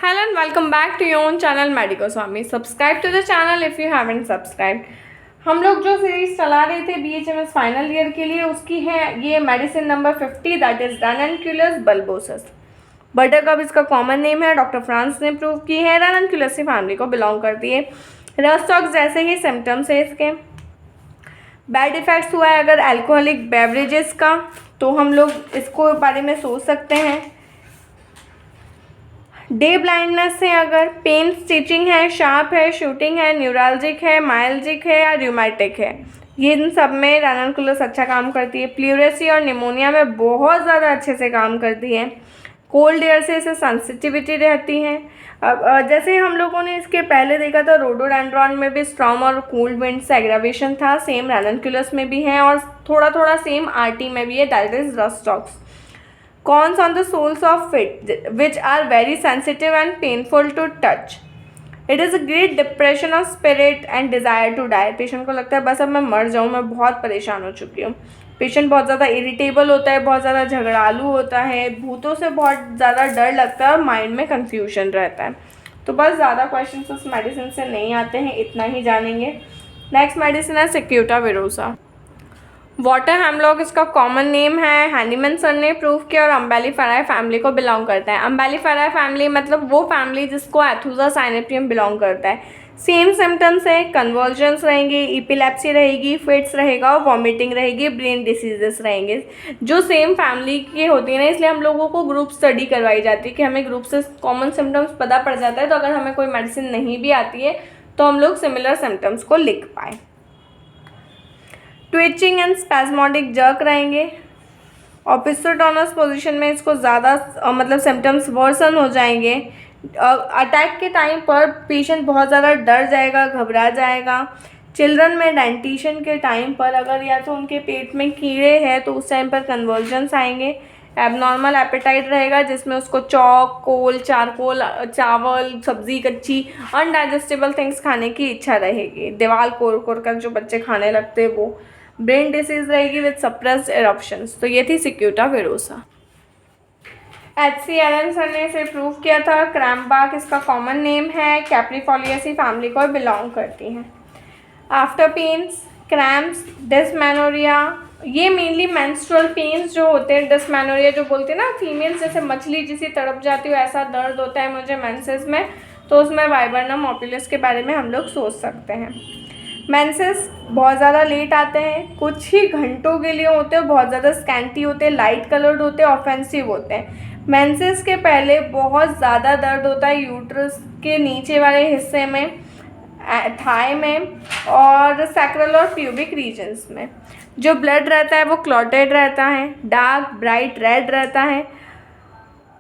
Hello and welcome back to your own channel Medico Swami. Subscribe to the channel if you haven't subscribed. हम लोग जो series चला रहे थे BHMS final year के लिए उसकी है ये medicine number 50 that is ranunculus bulbosus. Buttercup इसका कॉमन नेम है। डॉक्टर फ्रांस ने प्रूव की है। रैननकुलसी फैमिली को बिलोंग करती है। रस्टॉक्स जैसे ही सिम्टम्स है इसके। बैड इफेक्ट्स हुआ है अगर अल्कोहलिक बेवरेजेस का तो हम लोग इसको बारे में सोच सकते हैं। डे ब्लाइंडनेस है अगर, पेन स्टिचिंग है, शार्प है, शूटिंग है, न्यूरालजिक है, माइल्जिक है या रूमेटिक है, ये इन सब में रैननकुलस अच्छा काम करती है। प्लूरेसी और निमोनिया में बहुत ज़्यादा अच्छे से काम करती है। कोल्ड एयर से इसे सेंसिटिविटी रहती है। अब जैसे हम लोगों ने इसके पहले देखा था रोडोडेंड्रॉन में भी स्ट्रॉम और कूल्ड विंड से एग्रावेशन था, सेम रैननकुलस में भी है और थोड़ा थोड़ा सेम आरटी में भी है that is rhus tox. Cons on the soles of feet which are very sensitive and painful to touch. It is a great depression of spirit and desire to die. Patient को लगता है बस अब मैं मर जाऊँ, मैं बहुत परेशान हो चुकी हूँ। पेशेंट बहुत ज़्यादा इरिटेबल होता है, बहुत ज़्यादा झगड़ालू होता है, भूतों से बहुत ज़्यादा डर लगता है और माइंड में कन्फ्यूजन रहता है। तो बस ज़्यादा क्वेश्चन उस मेडिसिन से नहीं आते हैं, इतना ही जानेंगे। नेक्स्ट मेडिसिन है सिक्यूटाविरोसा। वाटर हेमलॉक इसका कॉमन नेम है। हैनीमैन सर ने प्रूव किया और अम्बेलिफेराई फैमिली को बिलोंग करता है। अम्बेलिफेराई फैमिली मतलब वो फैमिली जिसको एथुसा साइनेपियम बिलोंग करता है। सेम सिम्टम्स है, कन्वर्जन्स रहेंगे, इपिलेप्सी रहेगी, फिट्स रहेगा और वॉमिटिंग रहेगी, ब्रेन डिसीजेस रहेंगे जो सेम फैमिली की होती है ना, इसलिए हम लोगों को ग्रुप स्टडी करवाई जाती है कि हमें ग्रुप से कॉमन सिम्टम्स पता पड़ जाता है, तो अगर हमें कोई मेडिसिन नहीं भी आती है तो हम लोग सिमिलर सिम्टम्स को लिख पाए। ट्विचिंग एंड स्पैस्मोडिक जर्क रहेंगे। ऑपिसोटोनस पोजीशन में इसको ज़्यादा मतलब सिम्टम्स वर्सन हो जाएंगे। अटैक के टाइम पर पेशेंट बहुत ज़्यादा डर जाएगा, घबरा जाएगा। चिल्ड्रन में डेंटिशन के टाइम पर अगर या तो उनके पेट में कीड़े हैं तो उस टाइम पर कन्वर्जन्स आएंगे। एबनॉर्मल एपेटाइट रहेगा जिसमें उसको चौक, कोल, चारकोल, चावल, सब्जी कच्ची, अनडाइजेस्टेबल थिंग्स खाने की इच्छा रहेगी। दीवार कोर कोर कर जो बच्चे खाने लगते हैं वो। ब्रेन डिसीज रहेगी विद सप्रेस्ड एरप्शंस। तो ये थी सिक्यूटाविरोसा। HC एलन सर ने इसे प्रूव किया था। क्रैम्बाक इसका कॉमन नेम है। कैप्रीफोलिएसी फैमिली को बिलोंग करती हैं। आफ्टर पेन्स, क्रैम्प्स, डिस्मेनोरिया, ये मेनली मेंस्ट्रुअल पेन्स जो होते हैं, डिस्मेनोरिया जो बोलते हैं ना फीमेल्स जैसे मछली जिसे तड़प जाती हो ऐसा दर्द होता है मुझे मेंसेस में, तो उसमें वाइबर्नम ओपुलस के बारे में हम लोग सोच सकते हैं। मेंसेस बहुत ज़्यादा लेट आते हैं, कुछ ही घंटों के लिए होते हैं, बहुत ज़्यादा स्कैंटी होते हैं, लाइट कलर्ड होते हैं, ऑफेंसिव होते हैं। मेंसेस के पहले बहुत ज़्यादा दर्द होता है यूट्रस के नीचे वाले हिस्से में, थाई में और सैक्रल और प्यूबिक रीजन्स में। जो ब्लड रहता है वो क्लॉटेड रहता है, डार्क ब्राइट रेड रहता है।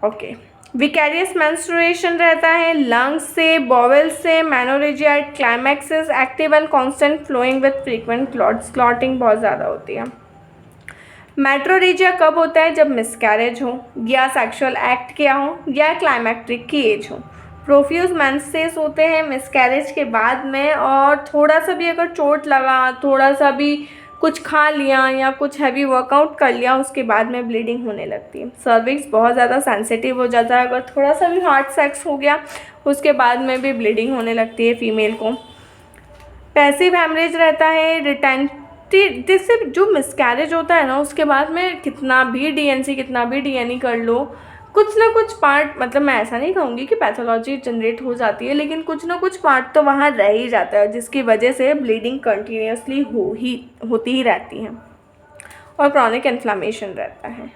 ओके, विकैरियस मेंस्ट्रुएशन रहता है। लंग्स से, बॉवेल से, menorrhagia climaxes active and constant flowing with frequent clots, clotting बहुत ज़्यादा होती है। मेट्रोरेजिया कब होता है? जब मिसकैरेज हो या सेक्सुअल एक्ट किया हो या क्लाइमैक्ट्रिक की एज हो। प्रोफ्यूज मेंसेस होते हैं मिसकैरेज के बाद में, और थोड़ा सा भी अगर चोट लगा, थोड़ा सा भी कुछ खा लिया या कुछ हैवी वर्कआउट कर लिया उसके बाद में ब्लीडिंग होने लगती है। सर्विक्स बहुत ज़्यादा सेंसिटिव हो जाता है, अगर थोड़ा सा भी हार्ड सेक्स हो गया उसके बाद में भी ब्लीडिंग होने लगती है फीमेल को। पैसिव हैमरेज रहता है। जिससे जो मिसकैरेज होता है ना उसके बाद में कितना भी DNC कितना भी DNE कर लो, कुछ ना कुछ पार्ट, मतलब मैं ऐसा नहीं कहूँगी कि पैथोलॉजी जनरेट हो जाती है, लेकिन कुछ ना कुछ पार्ट तो वहाँ रह ही जाता है जिसकी वजह से ब्लीडिंग कंटिन्यूसली होती ही रहती है और क्रॉनिक इन्फ्लामेशन रहता है।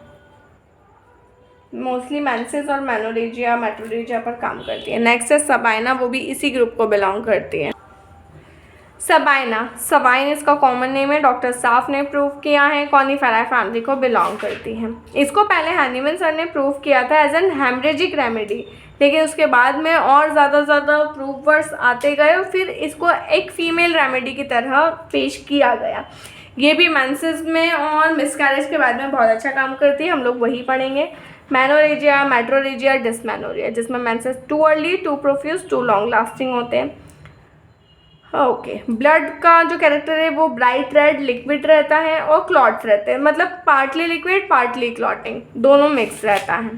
मोस्टली मेंसेस और मेनोरेजिया मेट्रोरेजिया पर काम करती है। नेक्स्ट है सबाइना, वो भी इसी ग्रुप को बिलोंग करती है। सबाइना, सबाइन इसका कॉमन नेम है। डॉक्टर साफ ने प्रूव किया है, कॉनिफेराई फैमिली को बिलोंग करती है। इसको पहले हैनीमैन सर ने प्रूव किया था एज एन हेमरेजिक रेमेडी, लेकिन उसके बाद में और ज़्यादा प्रूवर्स आते गए और फिर इसको एक फीमेल रेमेडी की तरह पेश किया गया। ये भी मेंसेस में और मिसकैरेज के बाद में बहुत अच्छा काम करती है, हम लोग वही पढ़ेंगे। मेनोरेजिया, मेट्रोरेजिया, डिस्मेनोरिया, जिसमें menses too early, too profuse, too long lasting होते हैं। ओके, ब्लड का जो कैरेक्टर है वो ब्राइट रेड लिक्विड रहता है और क्लॉट्स रहते हैं, मतलब पार्टली लिक्विड पार्टली क्लॉटिंग, दोनों मिक्स रहता है।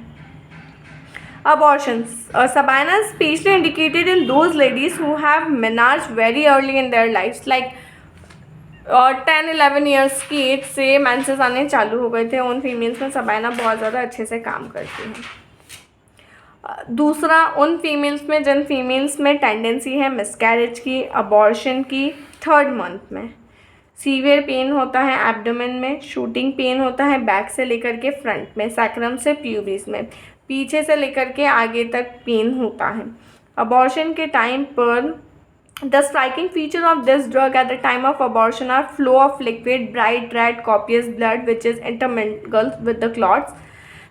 Abortion. Sabina is specially indicated in those ladies who have menarche very early in their lives, like 10-11 years की एज से मेंसेस आने चालू हो गए थे। उन फीमेल्स में सबाइना बहुत ज़्यादा अच्छे से काम करती है। दूसरा, उन फीमेल्स में जिन फीमेल्स में टेंडेंसी है मिसकैरेज की, अबॉर्शन की, 3rd मंथ में सीवियर पेन होता है एब्डोमेन में, शूटिंग पेन होता है बैक से लेकर के फ्रंट में, सैक्रम से प्यूबिस में, पीछे से लेकर के आगे तक पेन होता है। अबॉर्शन के टाइम पर the striking feature of this drug at the time of abortion are flow of liquid, bright red copious blood which is intermingled with the clots,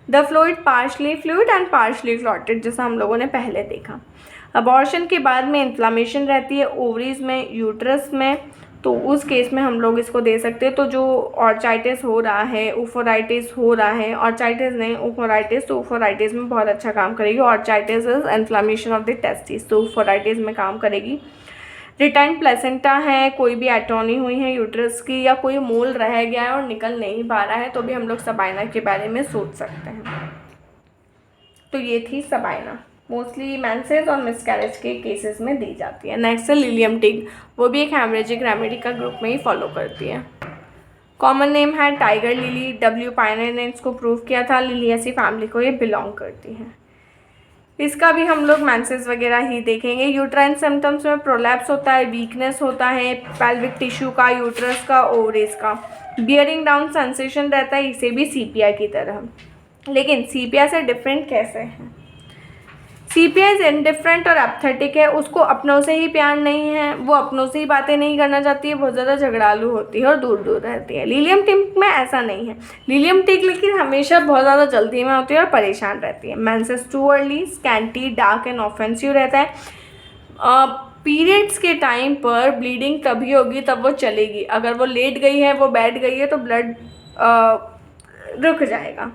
the fluid partially fluid and partially clotted, जैसा हम लोगों ने पहले देखा। Abortion के बाद में inflammation रहती है ओवरीज में, यूट्रस में, तो उस केस में हम लोग इसको दे सकते हैं। तो जो ऑर्चाइटिस हो रहा है, ओफोराइटिस हो रहा है, ऑर्चाइटिस नहीं ओफोराइटिस, तो ओफोराइटिस में बहुत अच्छा काम करेगी। Orchitis is inflammation of the testis, तो ओफोराइटिस में काम करेगी। रिटेंट प्लेसेंटा है, कोई भी एटोनी हुई है यूट्रस की, या कोई मोल रह गया है और निकल नहीं पा रहा है, तो भी हम लोग सबाइना के बारे में सोच सकते हैं। तो ये थी सबाइना, मोस्टली मेंसेस और मिसकैरेज के केसेस में दी जाती है। नेक्स्ट है लिलियम टिग, वो भी एक हेमरेजिक रेमेडी का ग्रुप में ही फॉलो करती है। कॉमन नेम है टाइगर लिली, डब्ल्यू पायनर ने इसको प्रूव किया था। लिलियासी फैमिली को ये बिलोंग करती है। इसका भी हम लोग मेंसेस वगैरह ही देखेंगे। यूट्राइन सिम्टम्स में प्रोलैप्स होता है, वीकनेस होता है पेल्विक टिश्यू का, यूट्रस का, ओवरीज का, बियरिंग डाउन सेंसेशन रहता है, इसे भी सीपीआई की तरह। लेकिन सीपीआई से डिफरेंट कैसे है? सीपीआई इज इनडिफरेंट और एपथेटिक है, उसको अपनों से ही प्यार नहीं है, वो अपनों से ही बातें नहीं करना चाहती है, बहुत ज़्यादा झगड़ालू होती है और दूर दूर रहती है। लिलियम टिग में ऐसा नहीं है। लिलियम टिग लेकिन हमेशा बहुत ज़्यादा जल्दी में होती है और परेशान रहती है। Menses too early, scanty, dark and offensive रहता है। पीरियड्स के टाइम पर ब्लीडिंग तभी होगी तब वो चलेगी। अगर वो लेट गई है, वो बैठ गई है, तो ब्लड रुक जाएगा।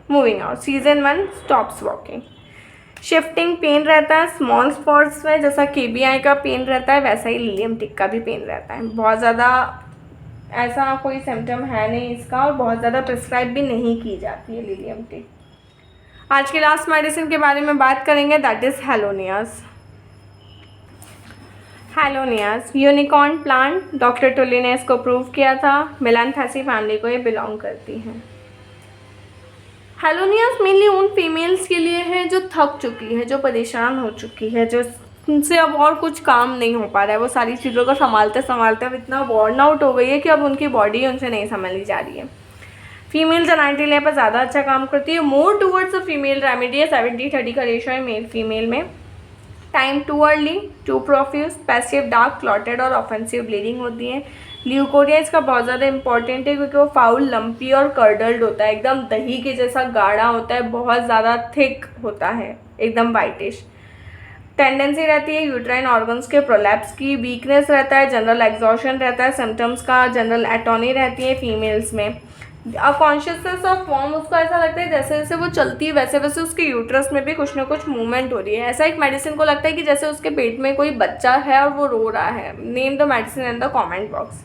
Moving out, season 1 stops walking. Shifting pain रहता है स्मॉल स्पॉट्स में, जैसा केबीआई का पेन रहता है वैसा ही लिलियम टिग का भी पेन रहता है। बहुत ज़्यादा ऐसा कोई सिम्टम है नहीं इसका और बहुत ज़्यादा प्रिस्क्राइब भी नहीं की जाती है लिलियम टिग। आज के लास्ट मेडिसिन के बारे में बात करेंगे, that is हेलोनियास। हेलोनियास unicorn plant, doctor टुली ने इसको प्रूव किया था। मेलान्थेसी फैमिली को ये बिलोंग करती है। हेलोनियास मेनली उन फीमेल्स के लिए है जो थक चुकी है, जो परेशान हो चुकी है, जो उनसे अब और कुछ काम नहीं हो पा रहा है। वो सारी चीज़ों को संभालते संभालते अब इतना वर्न आउट हो गई है कि अब उनकी बॉडी उनसे नहीं संभाली जा रही है। फीमेल जेनाइटल लेयर पर ज़्यादा अच्छा काम करती है। More towards a female remedy है, 70-30 का रेशो है मेल फीमेल में। Time too early, too profuse, passive, dark, clotted और ऑफेंसिव ब्लीडिंग होती है। ल्यूकोरिया इसका बहुत ज़्यादा इंपॉर्टेंट है क्योंकि वो फाउल, लंपी और कर्डल्ड होता है, एकदम दही के जैसा गाढ़ा होता है, बहुत ज़्यादा थिक होता है, एकदम वाइटिश। टेंडेंसी रहती है यूट्राइन ऑर्गन्स के प्रोलैप्स की। वीकनेस रहता है, जनरल एग्जॉशन रहता है, सिम्टम्स का जनरल एटोनी रहती है फीमेल्स में। अब कॉन्शियसनेस ऑफ फॉर्म, उसको ऐसा लगता है जैसे जैसे वो चलती है वैसे वैसे उसके यूट्रस में भी कुछ ना कुछ मूवमेंट हो रही है। ऐसा एक मेडिसिन को लगता है कि जैसे उसके पेट में कोई बच्चा है और वो रो रहा है। Name the medicine in the comment box.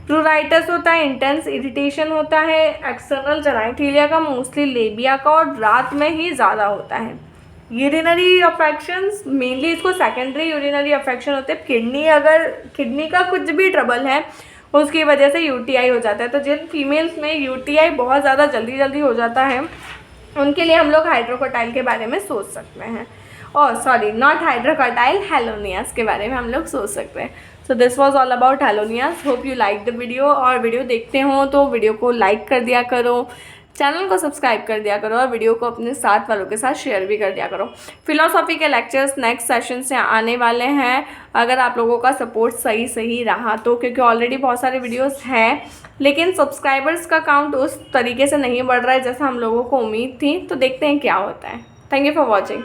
प्लूराइटिस होता है, इंटेंस इरिटेशन होता है एक्सटर्नल जेनाइटेलिया का, मोस्टली लेबिया का, और रात में ही ज़्यादा होता है। यूरिनरी अफेक्शंस, मेनली इसको सेकेंडरी यूरिनरी अफेक्शन होते हैं। किडनी का कुछ भी ट्रबल है उसकी वजह से यूटीआई हो जाता है। तो जिन फीमेल्स में यूटीआई बहुत ज़्यादा जल्दी हो जाता है उनके लिए हम लोग हाइड्रोकोटाइल के बारे में सोच सकते हैं। नॉट हाइड्रोकोटाइल, हेलोनियास के बारे में हम लोग सोच सकते हैं। So this was all about हेलोनियास। Hope you like the video, और वीडियो देखते हो तो वीडियो को लाइक कर दिया करो, चैनल को सब्सक्राइब कर दिया करो, और वीडियो को अपने साथ वालों के साथ शेयर भी कर दिया करो। फिलोसॉफी के लेक्चर्स नेक्स्ट सेशन से आने वाले हैं, अगर आप लोगों का सपोर्ट सही रहा तो, क्योंकि ऑलरेडी बहुत सारे वीडियोस हैं लेकिन सब्सक्राइबर्स का काउंट उस तरीके से नहीं बढ़ रहा है जैसा हम लोगों को उम्मीद थी। तो देखते हैं क्या होता है। Thank you for watching.